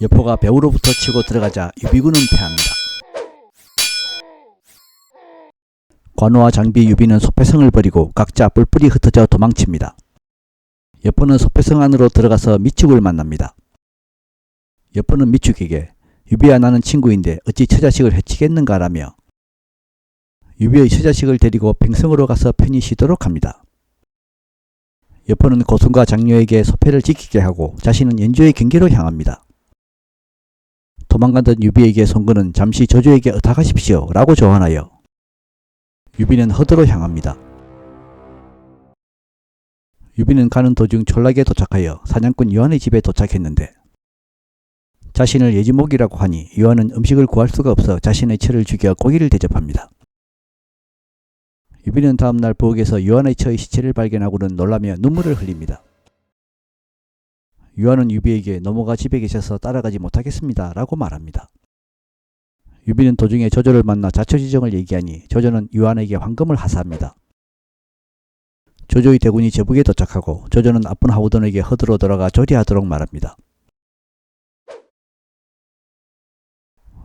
여포가 배후로부터 치고 들어가자 유비군은 패합니다. 관우와 장비, 유비는 소패성을 버리고 각자 뿔뿔이 흩어져 도망칩니다. 여포는 소패성 안으로 들어가서 미축을 만납니다. 여포는 미축에게 유비와 나는 친구인데 어찌 처자식을 해치겠는가라며 유비의 처자식을 데리고 팽성으로 가서 편히 쉬도록 합니다. 여포는 고순과 장녀에게 소패를 지키게 하고 자신은 연주의 경계로 향합니다. 도망가던 유비에게 송근은 잠시 조조에게 의탁하십시오 라고 조언하여 유비는 허드로 향합니다. 유비는 가는 도중 촌락에 도착하여 사냥꾼 유한의 집에 도착했는데 자신을 예지목이라고 하니 유한은 음식을 구할 수가 없어 자신의 처를 죽여 고기를 대접합니다. 유비는 다음날 부엌에서 유한의 처의 시체를 발견하고는 놀라며 눈물을 흘립니다. 유한은 유비에게 노모가 집에 계셔서 따라가지 못하겠습니다 라고 말합니다. 유비는 도중에 조조를 만나 자초지정을 얘기하니 조조는 유한에게 황금을 하사합니다. 조조의 대군이 제북에 도착하고 조조는 아픈 하우돈에게 허드로 돌아가 조리하도록 말합니다.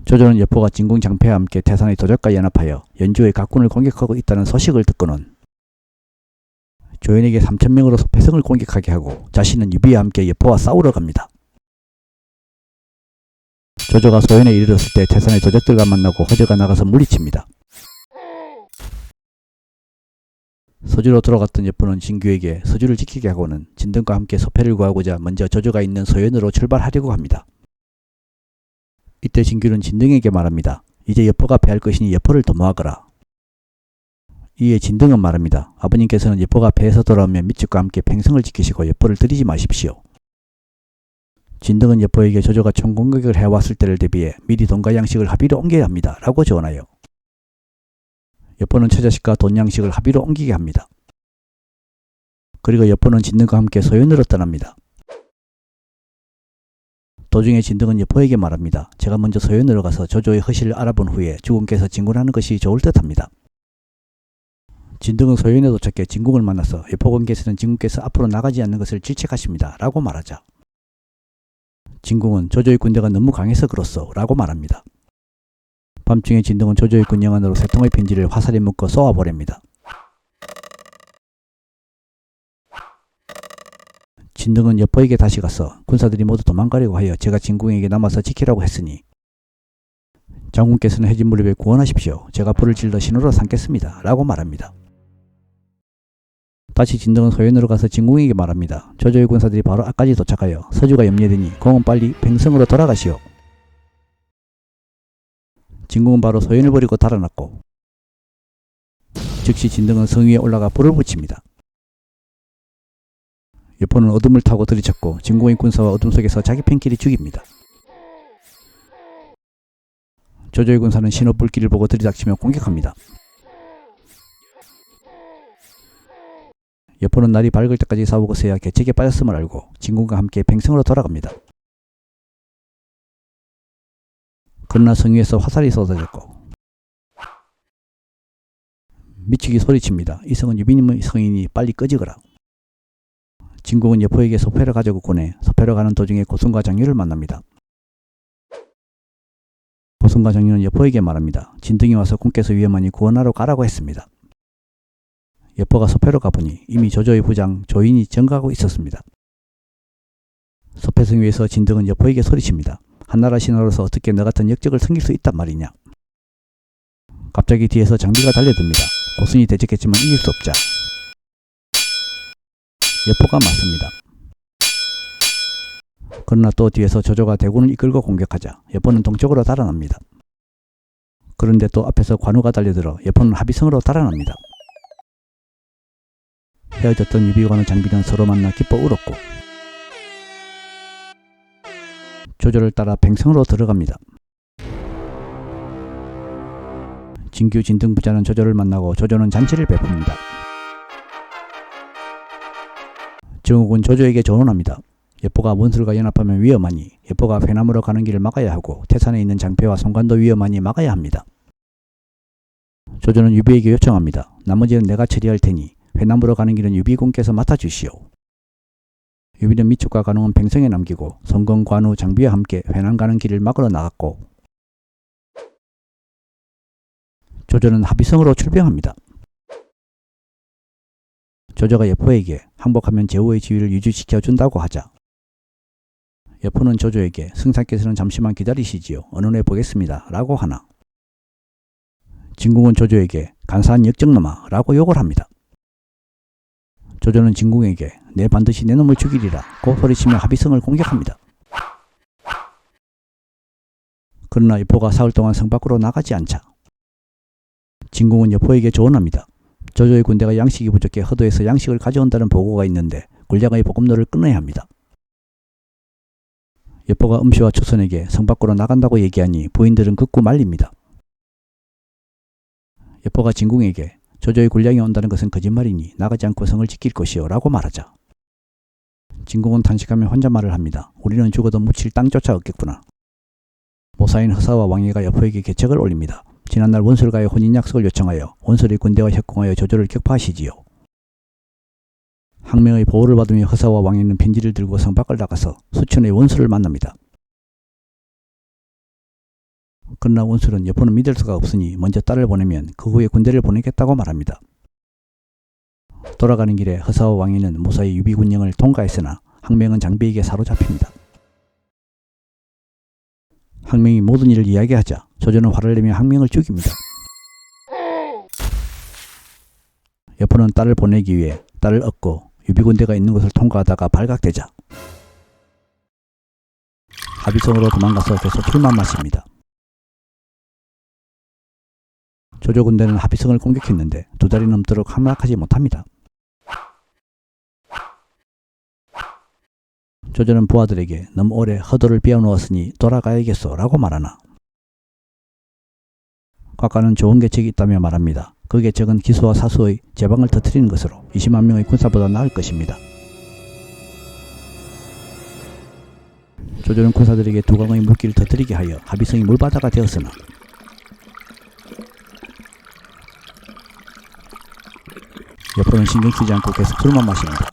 조조는 여포가 진궁 장패와 함께 태산의 도적과 연합하여 연주의 각군을 공격하고 있다는 소식을 듣고는 조연에게 3,000명으로 소패성을 공격하게 하고 자신은 유비와 함께 여포와 싸우러 갑니다. 조조가 소연에 이르렀을 때 태산의 도적들과 만나고 허저가 나가서 물리칩니다. 서주로 돌아갔던 여포는 진규에게 서주를 지키게 하고는 진등과 함께 소패를 구하고자 먼저 조조가 있는 소연으로 출발하려고 합니다. 이때 진규는 진등에게 말합니다. 이제 여포가 패할 것이니 여포를 도모하거라. 이에 진등은 말합니다. 아버님께서는 여포가 패해서 돌아오면 미축과 함께 팽성을 지키시고 여포를 들이지 마십시오. 진등은 여포에게 조조가 총공격을 해왔을 때를 대비해 미리 돈과 양식을 합의로 옮겨야 합니다 라고 조언하여 여포는 처자식과 돈 양식을 합의로 옮기게 합니다. 그리고 여포는 진등과 함께 소연으로 떠납니다. 도중에 진등은 여포에게 말합니다. 제가 먼저 소연으로 가서 조조의 허실을 알아본 후에 주군께서 진군하는 것이 좋을 듯합니다. 진등은 소연에 도착해 진궁을 만나서 여포군께서는 진군께서 앞으로 나가지 않는 것을 질책하십니다 라고 말하자 진궁은 조조의 군대가 너무 강해서 그렇소 라고 말합니다. 밤중에 진등은 조조의 군영 안으로 세 통의 편지를 화살에 묶어 쏘아보냅니다. 진등은 여포에게 다시 가서 군사들이 모두 도망가려고 하여 제가 진궁에게 남아서 지키라고 했으니 장군께서는 해진 무렵에 구원하십시오. 제가 불을 질러 신호로 삼겠습니다 라고 말합니다. 다시 진등은 소연으로 가서 진궁에게 말합니다. 조조의 군사들이 바로 앞까지 도착하여 서주가 염려되니 공은 빨리 팽성으로 돌아가시오. 진궁은 바로 소연을 버리고 달아났고 즉시 진등은 성 위에 올라가 불을 붙입니다. 여포는 어둠을 타고 들이쳤고 진궁의 군사와 어둠 속에서 자기 팬끼리 죽입니다. 조조의 군사는 신호불길을 보고 들이닥치며 공격합니다. 여포는 날이 밝을 때까지 싸우고서야 개책에 빠졌음을 알고 진궁과 함께 팽성으로 돌아갑니다. 그러나 성 위에서 화살이 쏟아졌고 미치기 소리칩니다. 이 성은 유비님의 성이니 빨리 꺼지거라. 진궁은 여포에게 소패를 가지고 보내 소패로 가는 도중에 고순과 장유를 만납니다. 고순과 장유는 여포에게 말합니다. 진등이 와서 군께서 위험하니 구원하러 가라고 했습니다. 여포가 소패로 가보니 이미 조조의 부장 조인이 전가하고 있었습니다. 소패성 위에서 진등은 여포에게 소리칩니다. 한나라 신하로서 어떻게 너 같은 역적을 섬길 수 있단 말이냐. 갑자기 뒤에서 장비가 달려듭니다. 고순이 대적했지만 이길 수 없자 여포가 맞습니다. 그러나 또 뒤에서 조조가 대군을 이끌고 공격하자 여포는 동쪽으로 달아납니다. 그런데 또 앞에서 관우가 달려들어 여포는 합의성으로 달아납니다. 헤어졌던 유비관우 장비는 서로 만나 기뻐 울었고 조조를 따라 팽성으로 들어갑니다. 진규 진등 부자는 조조를 만나고 조조는 잔치를 베풉니다. 정욱은 조조에게 조언합니다. 여포가 원술과 연합하면 위험하니 여포가 회남으로 가는 길을 막아야 하고 태산에 있는 장패와 송관도 위험하니 막아야 합니다. 조조는 유비에게 요청합니다. 나머지는 내가 처리할 테니 회남으로 가는 길은 유비군께서 맡아주시오. 유비는 미축과 관웅은 팽성에 남기고 성공, 관우, 장비와 함께 회난 가는 길을 막으러 나갔고 조조는 합의성으로 출병합니다. 조조가 여포에게 항복하면 제후의 지위를 유지시켜준다고 하자 여포는 조조에게 승상께서는 잠시만 기다리시지요. 어느 날 보겠습니다. 라고 하나 진궁은 조조에게 간사한 역적놈아 라고 욕을 합니다. 조조는 진궁에게 내 반드시 내 놈을 죽이리라 고 소리치며 합의성을 공격합니다. 그러나 여포가 사흘 동안 성 밖으로 나가지 않자 진궁은 여포에게 조언합니다. 조조의 군대가 양식이 부족해 허도에서 양식을 가져온다는 보고가 있는데 군량의 보급로를 끊어야 합니다. 여포가 음씨와 추선에게 성 밖으로 나간다고 얘기하니 부인들은 극구 말립니다. 여포가 진궁에게 조조의 군량이 온다는 것은 거짓말이니 나가지 않고 성을 지킬 것이요 라고 말하자 진궁은 단식하며 혼자 말을 합니다. 우리는 죽어도 묻힐 땅조차 없겠구나. 모사인 허사와 왕예가 여포에게 계책을 올립니다. 지난날 원술과의 혼인약속을 요청하여 원술의 군대와 협공하여 조조를 격파하시지요. 항명의 보호를 받으며 허사와 왕예는 편지를 들고 성 밖을 나가서 수천의 원술을 만납니다. 그러나 원술은 여포는 믿을 수가 없으니 먼저 딸을 보내면 그 후에 군대를 보내겠다고 말합니다. 돌아가는 길에 허사와 왕예는 무사히 유비 군령을 통과했으나 항명은 장비에게 사로잡힙니다. 항명이 모든 일을 이야기하자 조조는 화를 내며 항명을 죽입니다. 여포는 딸을 보내기 위해 딸을 얻고 유비군대가 있는 곳을 통과하다가 발각되자 합의성으로 도망가서 계속 술만 마십니다. 조조 군대는 합의성을 공격했는데 두 달이 넘도록 함락하지 못합니다. 조조는 부하들에게 너무 오래 허도를 비워놓았으니 돌아가야겠소 라고 말하나 곽가는 좋은 계책이 있다며 말합니다. 그 계책은 기수와 사수의 제방을 터뜨리는 것으로 20만 명의 군사보다 나을 것입니다. 조조는 군사들에게 두강의 물기를 터뜨리게 하여 합의성이 물바다가 되었으나 여포는 신경 쓰지 않고 계속 술만 마십니다.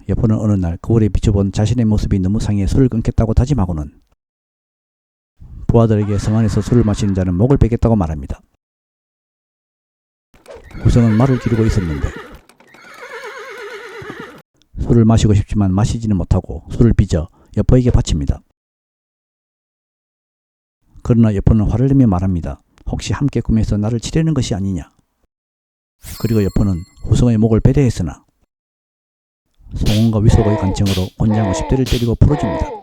여포는 어느 날 거울에 비춰본 자신의 모습이 너무 상해 술을 끊겠다고 다짐하고는 부하들에게 성 안에서 술을 마시는 자는 목을 베겠다고 말합니다. 후성은 말을 기르고 있었는데 술을 마시고 싶지만 마시지는 못하고 술을 빚어 여포에게 바칩니다. 그러나 여포는 화를 내며 말합니다. 혹시 함께 꿈에서 나를 치려는 것이 아니냐. 그리고 여포는 후성의 목을 배려했으나 송원과 위속의 간청으로 곤장 50대를 때리고 풀어줍니다.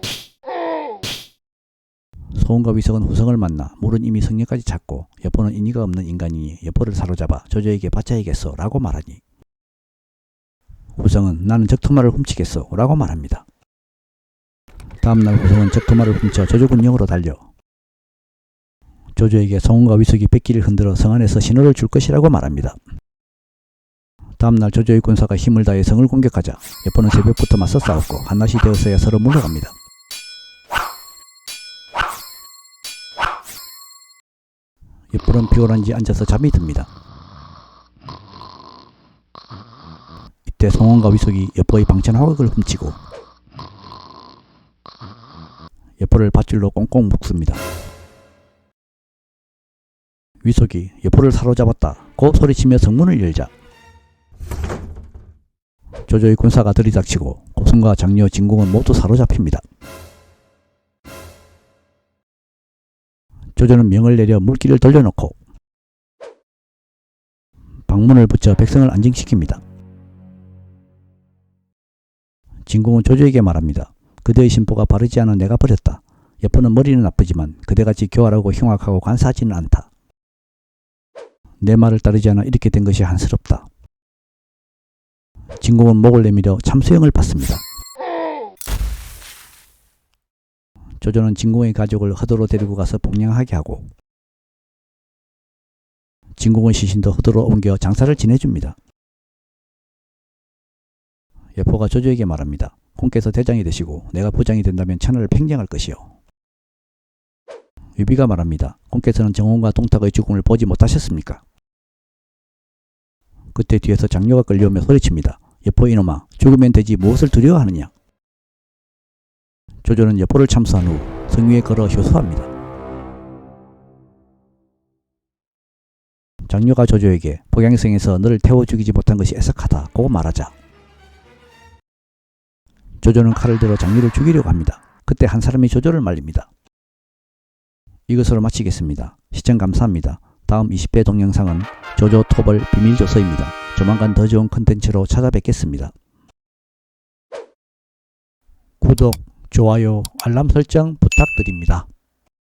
소원과 위석은 후성을 만나 물은 이미 성녀까지 찾고 여포는 인의가 없는 인간이니 여포를 사로잡아 조조에게 바쳐야겠소 라고 말하니 후성은 나는 적토마를 훔치겠소 라고 말합니다. 다음날 후성은 적토마를 훔쳐 조조군령으로 달려 조조에게 소원과 위석이 백기를 흔들어 성 안에서 신호를 줄 것이라고 말합니다. 다음날 조조의 군사가 힘을 다해 성을 공격하자 여포는 새벽부터 맞서 싸웠고 한낮이 되어서야 서로 물러갑니다. 여포는 피곤한지 앉아서 잠이 듭니다. 이때 송원과 위석이 여포의 방천 화극을 훔치고 여포를 밧줄로 꽁꽁 묶습니다. 위석이 여포를 사로잡았다 고 소리치며 성문을 열자 조조의 군사가 들이닥치고 고승과 장려, 진궁은 모두 사로잡힙니다. 조조는 명을 내려 물길을 돌려놓고 방문을 붙여 백성을 안정시킵니다. 진궁은 조조에게 말합니다. 그대의 심보가 바르지 않아 내가 버렸다. 여포는 머리는 나쁘지만 그대같이 교활하고 흉악하고 간사하지는 않다. 내 말을 따르지 않아 이렇게 된 것이 한스럽다. 진궁은 목을 내밀어 참수형을 받습니다. 조조는 진궁의 가족을 허도로 데리고 가서 복양하게 하고 진궁의 시신도 허도로 옮겨 장사를 지내줍니다. 여포가 조조에게 말합니다. 공께서 대장이 되시고 내가 부장이 된다면 천하를 팽정할 것이요. 유비가 말합니다. 공께서는 정원과 동탁의 죽음을 보지 못하셨습니까? 그때 뒤에서 장녀가 끌려오며 소리칩니다. 여포 이놈아, 죽으면 되지 무엇을 두려워하느냐. 조조는 여포를 참수한 후 성 위에 걸어 효소합니다. 장녀가 조조에게 복양성에서 너를 태워 죽이지 못한 것이 애석하다고 말하자 조조는 칼을 들어 장녀를 죽이려고 합니다. 그때 한 사람이 조조를 말립니다. 이것으로 마치겠습니다. 시청 감사합니다. 다음 20회 동영상은 조조 토벌 비밀조서입니다. 조만간 더 좋은 컨텐츠로 찾아뵙겠습니다. 구독, 좋아요, 알람 설정 부탁드립니다.